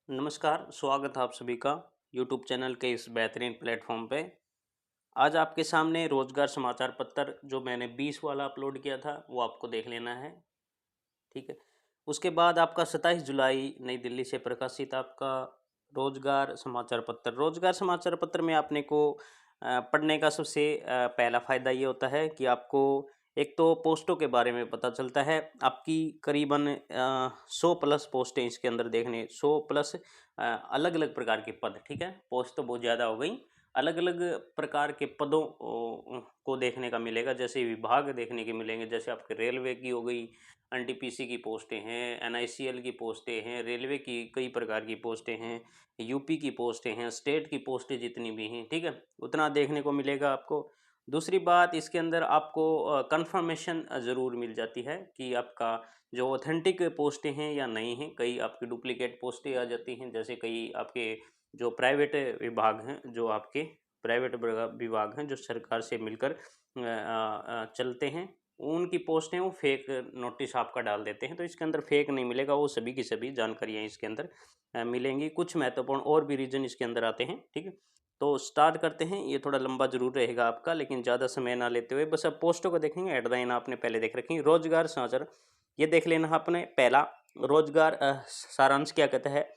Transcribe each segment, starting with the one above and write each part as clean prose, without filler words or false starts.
नमस्कार, स्वागत है आप सभी का यूट्यूब चैनल के इस बेहतरीन प्लेटफॉर्म पे। आज आपके सामने रोजगार समाचार पत्र जो मैंने 20 वाला अपलोड किया था वो आपको देख लेना है। ठीक है। उसके बाद आपका 27 जुलाई नई दिल्ली से प्रकाशित आपका रोजगार समाचार पत्र में आपने को पढ़ने का सबसे पहला फ़ायदा ये होता है कि आपको एक तो पोस्टों के बारे में पता चलता है। आपकी करीबन 100 प्लस पोस्टें इसके अंदर देखने 100 प्लस अलग अलग प्रकार के पद। ठीक है, पोस्ट तो बहुत ज़्यादा हो गई। अलग अलग प्रकार के पदों को देखने का मिलेगा, जैसे विभाग देखने के मिलेंगे, जैसे आपके रेलवे की हो गई, एनटीपीसी की पोस्टें हैं, एनआईसीएल की पोस्टें हैं, रेलवे की कई प्रकार की पोस्टें हैं, यूपी की पोस्टें हैं, स्टेट की पोस्टें जितनी भी हैं। ठीक है, उतना देखने को मिलेगा आपको। दूसरी बात, इसके अंदर आपको कंफर्मेशन ज़रूर मिल जाती है कि आपका जो ऑथेंटिक पोस्टें हैं या नहीं हैं। कई आपकी डुप्लीकेट पोस्टें आ जाती हैं, जैसे कई आपके जो प्राइवेट विभाग हैं, जो आपके प्राइवेट विभाग हैं जो सरकार से मिलकर चलते हैं, उनकी पोस्टें वो फेक नोटिस आपका डाल देते हैं। तो इसके अंदर फेक नहीं मिलेगा, वो सभी की सभी जानकारियाँ इसके अंदर मिलेंगी। कुछ महत्वपूर्ण और भी रीजन इसके अंदर आते हैं। ठीक है, तो स्टार्ट करते हैं। ये थोड़ा लंबा जरूर रहेगा आपका, लेकिन ज़्यादा समय ना लेते हुए बस अब पोस्टों को देखेंगे। हेडलाइन आपने पहले देख रखी है, रोजगार समाचार, ये देख लेना आपने। पहला रोजगार सारांश क्या कहता है,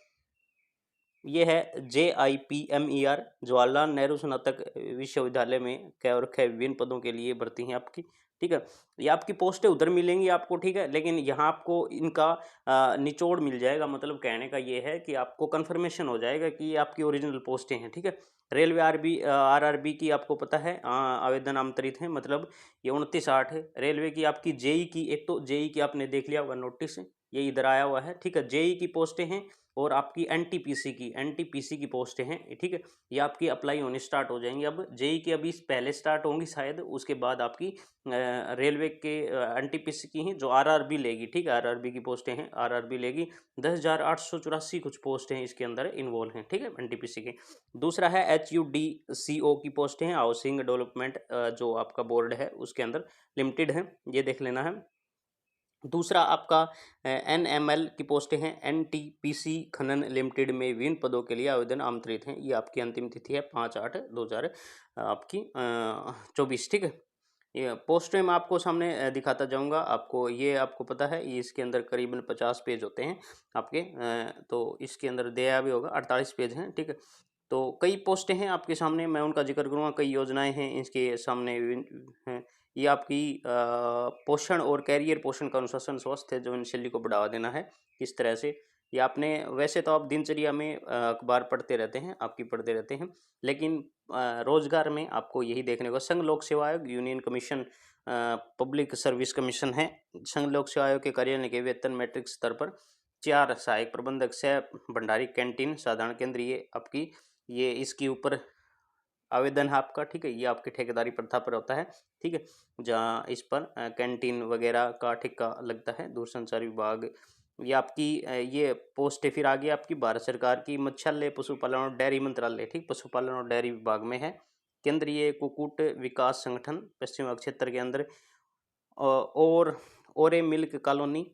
ये है JIPMER, जवाहरलाल नेहरू स्नातक विश्वविद्यालय में क्या और क्या विभिन्न पदों के लिए भर्ती हैं आपकी। ठीक है, ये आपकी पोस्टें उधर मिलेंगी आपको। ठीक है, लेकिन यहाँ आपको इनका निचोड़ मिल जाएगा। मतलब कहने का ये है कि आपको कंफर्मेशन हो जाएगा कि ये आपकी ओरिजिनल पोस्टें हैं। ठीक है, रेलवे RRB की आपको पता है आवेदन आमंत्रित हैं, मतलब ये 29/8 है। रेलवे की आपकी जेई की, एक तो जेई की आपने देख लिया होगा नोटिस, ये इधर आया हुआ है। ठीक है, जेई की पोस्टें हैं और आपकी एनटीपीसी की पोस्टें हैं। ठीक है, ये आपकी अप्लाई होनी स्टार्ट हो जाएंगी। अब जेई की अभी पहले स्टार्ट होंगी शायद, उसके बाद आपकी रेलवे के एनटीपीसी की हैं जो आरआरबी लेगी। ठीक है, आरआरबी की पोस्टें हैं, आरआरबी लेगी। 10,884 कुछ पोस्ट हैं इसके अंदर इन्वॉल्व हैं। ठीक है, एनटीपीसी के। दूसरा है HUDCO की पोस्टें हैं, हाउसिंग डेवलपमेंट जो आपका बोर्ड है उसके अंदर लिमिटेड है, ये देख लेना है। दूसरा आपका NML की पोस्टें हैं, NTPC खनन लिमिटेड में विभिन्न पदों के लिए आवेदन आमंत्रित हैं। ये आपकी अंतिम तिथि है 5/8/2000 आपकी 24। ठीक है, ये पोस्टें मैं आपको सामने दिखाता जाऊंगा। आपको ये आपको पता है, ये इसके अंदर करीबन 50 पेज होते हैं आपके। तो इसके अंदर दिया भी होगा 48 पेज हैं। ठीक है, तो कई पोस्टें हैं आपके सामने, मैं उनका जिक्र करूँगा। कई योजनाएं हैं इसके सामने हैं। ये आपकी पोषण और कैरियर पोषण का अनुशासन, स्वास्थ्य जीवनशैली को बढ़ावा देना है, किस तरह से। ये आपने वैसे तो आप दिनचर्या में अखबार पढ़ते रहते हैं, आपकी पढ़ते रहते हैं, लेकिन रोजगार में आपको यही देखने को। संघ लोक सेवा आयोग, union commission, public service commission है। संघ लोक सेवा आयोग के कार्यालय के वेतन मैट्रिक स्तर पर 4 सहायक प्रबंधक, सह भंडारी, कैंटीन, साधारण केंद्र, ये आपकी ये इसके ऊपर आवेदन है आपका। ठीक है, ये आपकी ठेकेदारी प्रथा पर होता है। ठीक है, जहाँ इस पर कैंटीन वगैरह का ठेका लगता है। दूरसंचार विभाग, ये आपकी ये पोस्ट है। फिर आगे आपकी भारत सरकार की मत्स्यालय, पशुपालन और डेयरी मंत्रालय, ठीक, पशुपालन और डेयरी विभाग में है। केंद्रीय कुक्कुट विकास संगठन पश्चिम क्षेत्र के अंदर, और ओरे मिल्क कॉलोनी,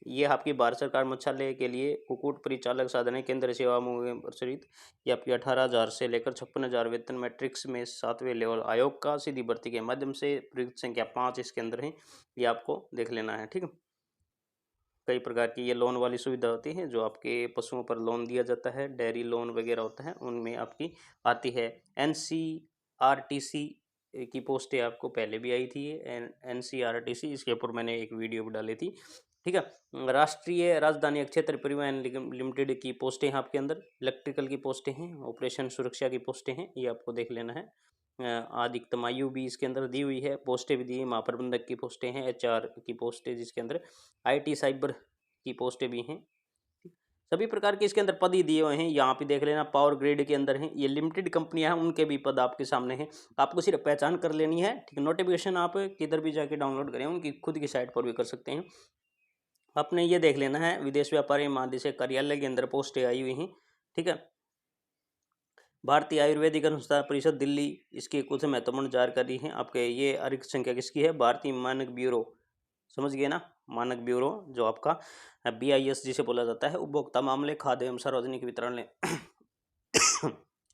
ये आपकी भारत सरकार मत्स्यालय के लिए कुक्कुट परिचालक साधन केंद्र सेवा में प्रचलित। ये आपकी 18,000 से लेकर 56,000 वेतन मैट्रिक्स में 7वें लेवल आयोग का सीधी भर्ती के माध्यम से, प्रयुक्त संख्या 5 इसके अंदर है, ये आपको देख लेना है। ठीक है, कई प्रकार की ये लोन वाली सुविधा होती है, जो आपके पशुओं पर लोन दिया जाता है, डेयरी लोन वगैरह होता है, उनमें आपकी आती है। NCRTC की पोस्टें आपको पहले भी आई थी। NCRTC, इसके ऊपर मैंने एक वीडियो भी डाली थी। ठीक है, राष्ट्रीय राजधानी क्षेत्र परिवहन निगम लिमिटेड की पोस्टें हैं आपके अंदर। इलेक्ट्रिकल की पोस्टें हैं, ऑपरेशन सुरक्षा की पोस्टें हैं, ये आपको देख लेना है। अधिकतम आयु भी इसके अंदर दी हुई है, पोस्टें भी दी है। महाप्रबंधक की पोस्टें हैं, HR की पोस्टें जिसके अंदर, IT साइबर की पोस्टें भी हैं। सभी प्रकार के इसके अंदर पद ही दिए हुए हैं। यहाँ पे देख लेना, पावर ग्रिड के अंदर हैं, ये लिमिटेड कंपनियां हैं, उनके भी पद आपके सामने हैं। आपको सिर्फ पहचान कर लेनी है। ठीक है, नोटिफिकेशन आप किधर भी जाके डाउनलोड करें, उनकी खुद की साइट पर भी कर सकते हैं। आपने ये देख लेना है, विदेश व्यापारी महानिदेशक कार्यालय के अंदर पोस्टें आई हुई हैं। ठीक है, भारतीय आयुर्वेदिक अनुसंधान परिषद दिल्ली, इसकी कुछ महत्वपूर्ण जानकारी है आपके। ये आरक्षण संख्या किसकी है, भारतीय मानक ब्यूरो, समझ गए ना। मानक ब्यूरो जो आपका BIS जिसे बोला जाता है, उपभोक्ता मामले, खाद्य एवं सार्वजनिक वितरण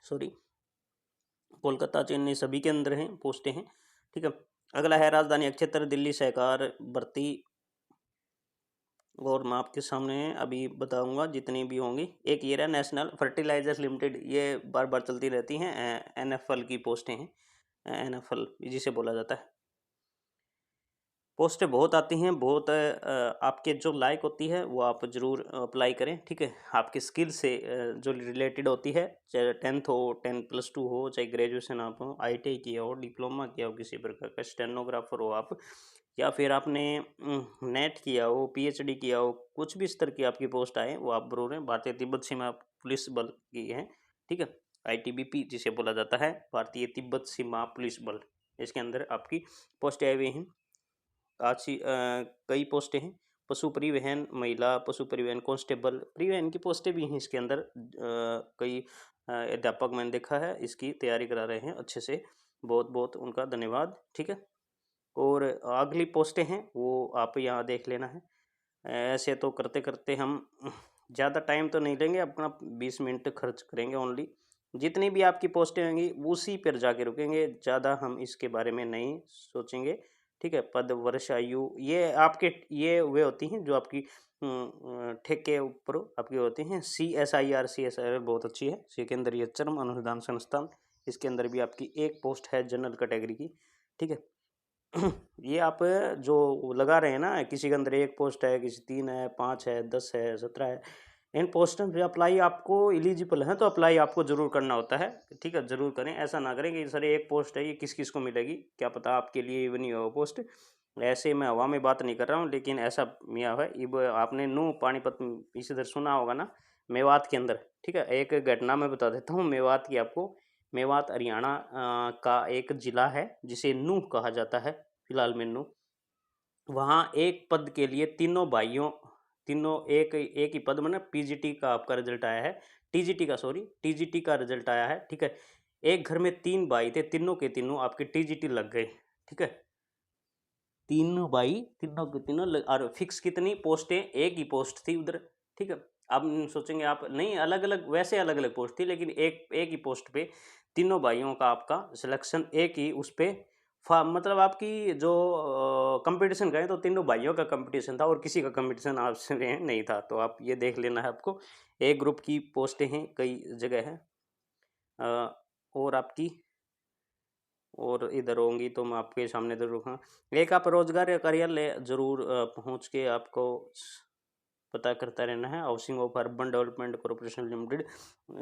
सॉरी, कोलकाता, चेन्नई सभी के अंदर हैं, पोस्टें हैं। ठीक है, अगला है राजधानी क्षेत्र दिल्ली सहकार भर्ती, और मैं आपके सामने अभी बताऊंगा जितनी भी होंगी। एक ये रहा नेशनल फर्टिलाइजर्स लिमिटेड, ये बार बार चलती रहती हैं, NFL की पोस्टें हैं, NFL जिसे बोला जाता है। पोस्टें बहुत आती हैं, बहुत आपके जो लायक होती है वो आप ज़रूर अप्लाई करें। ठीक है, आपके स्किल से जो रिलेटेड होती है, चाहे 10th हो, 10+2 हो, चाहे ग्रेजुएशन आप हो, ITI किया हो, डिप्लोमा किया हो, किसी प्रकार का स्टेनोग्राफर हो आप, या फिर आपने नेट किया हो, PhD किया हो, कुछ भी स्तर की आपकी पोस्ट आए वो आप जरूर हैं। भारतीय तिब्बत सीमा पुलिस बल की है। ठीक है, ITBP जिसे बोला जाता है, भारतीय तिब्बत सीमा पुलिस बल, इसके अंदर आपकी पोस्ट आई हुई हैं। कई पोस्टें हैं, पशु परिवहन महिला पशु परिवहन कांस्टेबल, परिवहन की पोस्टें भी हैं इसके अंदर। कई अध्यापक मैंने देखा है इसकी तैयारी करा रहे हैं अच्छे से, बहुत बहुत उनका धन्यवाद। ठीक है, और अगली पोस्टें हैं वो आप यहाँ देख लेना है। ऐसे तो करते करते हम ज़्यादा टाइम तो नहीं लेंगे, अपना 20 मिनट खर्च करेंगे ओनली। जितनी भी आपकी पोस्टें होंगी उसी पर जाके रुकेंगे, ज़्यादा हम इसके बारे में नहीं सोचेंगे। ठीक है, पद वर्ष आयु ये आपके ये वे होती हैं जो आपकी ठेके ऊपर आपकी होती हैं। CSIR बहुत अच्छी है, केंद्रीय श्रम अनुसंधान संस्थान, इसके अंदर भी आपकी एक पोस्ट है जनरल कैटेगरी की। ठीक है, ये आप जो लगा रहे हैं ना, किसी के अंदर एक पोस्ट है, किसी 3 है, 5 है, 10 है, 17 है, इन पोस्टों पे अप्लाई आपको एलिजिबल है तो अप्लाई आपको ज़रूर करना होता है। ठीक है, ज़रूर करें, ऐसा ना करें कि सर एक पोस्ट है ये किस किस को मिलेगी, क्या पता आपके लिए ही बनी हो पोस्ट। ऐसे मैं हवा में बात नहीं कर रहा हूँ, लेकिन ऐसा मिया है। अब आपने नू पानीपत इस इधर सुना होगा ना, मेवात के अंदर। ठीक है, एक घटना मैं बता देता हूँ मेवात की आपको। मेवात हरियाणा का एक ज़िला है जिसे नूह कहा जाता है, फिलहाल में नूह। वहाँ एक पद के लिए तीनों भाइयों, तीनों एक एक ही पद में ना, PGT का आपका रिजल्ट आया है, TGT का, सॉरी TGT का रिजल्ट आया है। ठीक है, एक घर में 3 भाई थे, तीनों के तीनों आपके TGT लग गए। ठीक है, तीनों भाई तीनों के तीनों और फिक्स कितनी पोस्टें, एक ही पोस्ट थी उधर। ठीक है, अब सोचेंगे आप नहीं, अलग अलग, वैसे अलग अलग पोस्ट थी, लेकिन एक ही पोस्ट पे तीनों भाइयों का आपका सिलेक्शन एक ही उस पे मतलब आपकी जो कंपटीशन करें तो तीनों भाइयों का कंपटीशन था और किसी का कंपटीशन आपसे नहीं था। तो आप ये देख लेना है आपको, एक ग्रुप की पोस्टें हैं, कई जगह है। और आपकी और इधर होंगी तो मैं आपके सामने ज़रूर हाँ, एक आप रोजगार कार्यालय जरूर पहुंच के आपको पता करता रहना है। Housing of urban development corporation limited,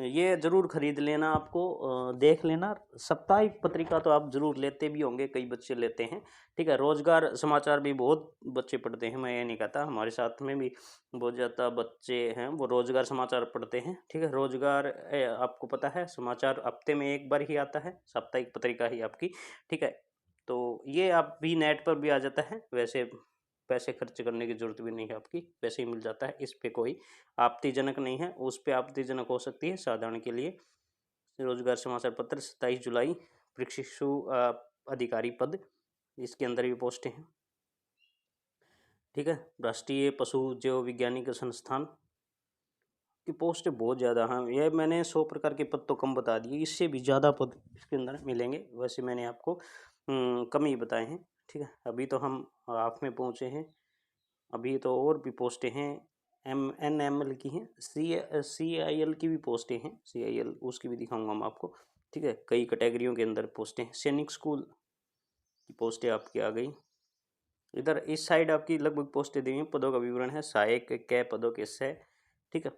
ये जरूर खरीद लेना, आपको देख लेना। साप्ताहिक पत्रिका तो आप जरूर लेते भी होंगे, कई बच्चे लेते हैं। ठीक है, रोजगार समाचार भी बहुत बच्चे पढ़ते हैं, मैं ये नहीं कहता, हमारे साथ में भी बहुत ज़्यादा बच्चे हैं वो रोजगार समाचार पढ़ते हैं। ठीक है, रोजगार आपको पता है समाचार हफ्ते में एक बार ही आता है, साप्ताहिक पत्रिका ही आपकी। ठीक है, तो ये आप भी नेट पर भी आ जाता है, वैसे पैसे खर्च करने की जरूरत भी नहीं है आपकी, वैसे ही मिल जाता है, इस पे कोई आपत्तिजनक नहीं है। उस पे आपत्तिजनक हो सकती है साधारण के लिए। रोजगार समाचार पत्र 27 जुलाई, प्रशिक्षु अधिकारी पद, इसके अंदर भी पोस्टें हैं। ठीक है, राष्ट्रीय पशु जैव वैज्ञानिक संस्थान की पोस्ट बहुत ज़्यादा। हाँ, ये मैंने 100 प्रकार के पद तो कम बता दिए, इससे भी ज़्यादा पद इसके अंदर मिलेंगे, वैसे मैंने आपको कम ही बताए हैं। ठीक है, अभी तो हम हाफ में पहुँचे हैं, अभी तो और भी पोस्टें हैं। NML की हैं, CIL की भी पोस्टें हैं, CIL उसकी भी दिखाऊंगा मैं आपको। ठीक है, कई कैटेगरियों के अंदर पोस्टें हैं। सैनिक स्कूल की पोस्टें आपकी आ गई। इधर इस साइड आपकी लगभग पोस्टें दी हुई, पदों का विवरण है, सहायक कै पदों के से। ठीक है,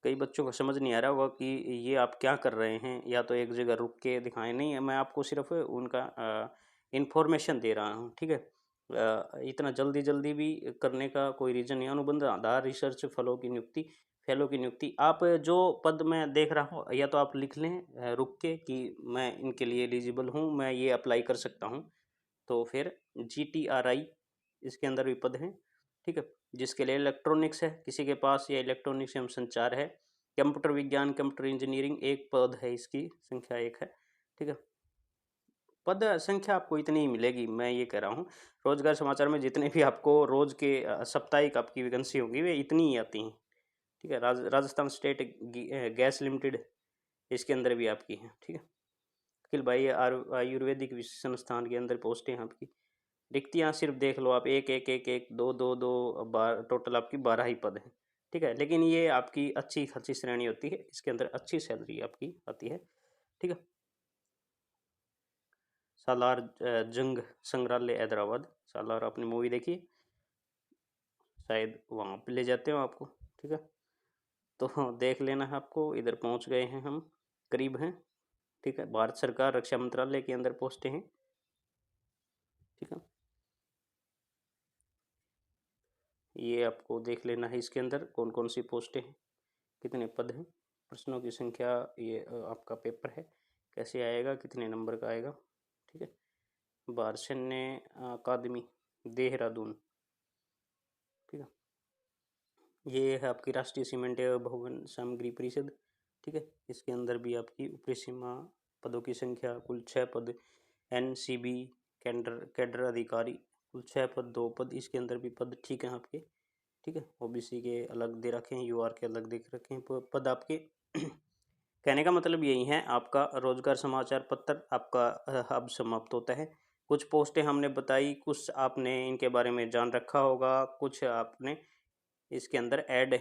कई बच्चों को समझ नहीं आ रहा होगा कि ये आप क्या कर रहे हैं, या तो एक जगह रुक के दिखाएं, नहीं मैं आपको सिर्फ उनका इंफॉर्मेशन दे रहा हूँ। ठीक है, इतना जल्दी जल्दी भी करने का कोई रीज़न नहीं। अनुबंध आधार रिसर्च फेलो की नियुक्ति, आप जो पद मैं देख रहा हूँ या तो आप लिख लें रुक के कि मैं इनके लिए एलिजिबल हूँ, मैं ये अप्लाई कर सकता हूँ। तो फिर GTRI इसके अंदर भी पद हैं। ठीक है, जिसके लिए इलेक्ट्रॉनिक्स है किसी के पास, या इलेक्ट्रॉनिक्स एवं संचार है। कंप्यूटर विज्ञान कंप्यूटर इंजीनियरिंग एक पद है, इसकी संख्या 1 है। ठीक है, पद संख्या आपको इतनी ही मिलेगी, मैं ये कह रहा हूँ। रोज़गार समाचार में जितने भी आपको रोज़ के साप्ताहिक आपकी वैकेंसी होंगी, वे इतनी ही आती हैं। ठीक है? राजस्थान स्टेट गैस लिमिटेड, इसके अंदर भी आपकी हैं। ठीक है? अखिल भाई आयुर्वेदिक संस्थान के अंदर पोस्टें हैं आपकी। रिक्तियाँ सिर्फ देख लो आप, एक एक एक एक दो दो दो, बार टोटल आपकी 12 ही पद हैं। ठीक है? लेकिन ये आपकी अच्छी खासी श्रेणी होती है, इसके अंदर अच्छी सैलरी आपकी आती है। ठीक है? सालार जंग संग्रहालय हैदराबाद, सालार आपने मूवी देखी है? शायद वहाँ पे ले जाते हो आपको। ठीक है? तो देख लेना है आपको, इधर पहुँच गए हैं हम, करीब हैं। ठीक है? भारत सरकार रक्षा मंत्रालय के अंदर पोस्टें हैं। ठीक है? ये आपको देख लेना है, इसके अंदर कौन कौन सी पोस्टें हैं, कितने पद हैं, प्रश्नों की संख्या, ये आपका पेपर है कैसे आएगा, कितने नंबर का आएगा। ठीक है? भारत सैन्य अकादमी देहरादून। ठीक है? ये है आपकी राष्ट्रीय सीमेंट एवं भवन सामग्री परिषद। ठीक है? इसके अंदर भी आपकी ऊपरी सीमा, पदों की संख्या कुल 6 पद, एनसीबी कैडर कैडर अधिकारी कुल 6 पद, 2 पद, इसके अंदर भी पद ठीक हैं आपके। ठीक है? ओबीसी के अलग दे रखे हैं, यूआर के अलग दे रखे हैं पद आपके। कहने का मतलब यही है, आपका रोजगार समाचार पत्र आपका अब समाप्त होता है। कुछ पोस्टें हमने बताई, कुछ आपने इनके बारे में जान रखा होगा, कुछ आपने इसके अंदर ऐड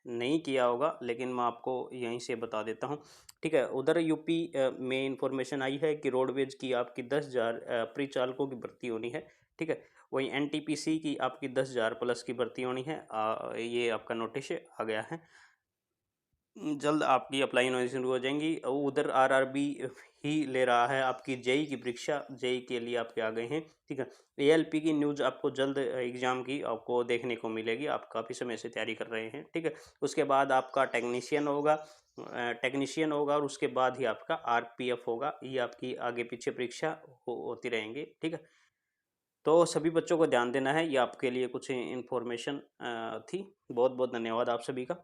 नहीं किया होगा, लेकिन मैं आपको यहीं से बता देता हूँ। ठीक है? उधर यूपी में इंफॉर्मेशन आई है कि रोडवेज की आपकी 10,000 परिचालकों की भर्ती होनी है। ठीक है? वहीं एनटीपीसी की आपकी 10,000 प्लस की भर्ती होनी है। ये आपका नोटिस आ गया है। जल्द आपकी अप्लाई होनी शुरू हो जाएंगी। उधर आरआरबी ही ले रहा है आपकी जेई की परीक्षा, जेई के लिए आपके आ गए हैं। ठीक है? एएलपी की न्यूज़ आपको जल्द एग्जाम की आपको देखने को मिलेगी, आप काफ़ी समय से तैयारी कर रहे हैं। ठीक है? उसके बाद आपका टेक्नीशियन होगा और उसके बाद ही आपका आरपीएफ होगा। ये आपकी आगे पीछे परीक्षा होती रहेंगी। ठीक है? तो सभी बच्चों को ध्यान देना है, ये आपके लिए कुछ इन्फॉर्मेशन थी। बहुत बहुत धन्यवाद आप सभी का।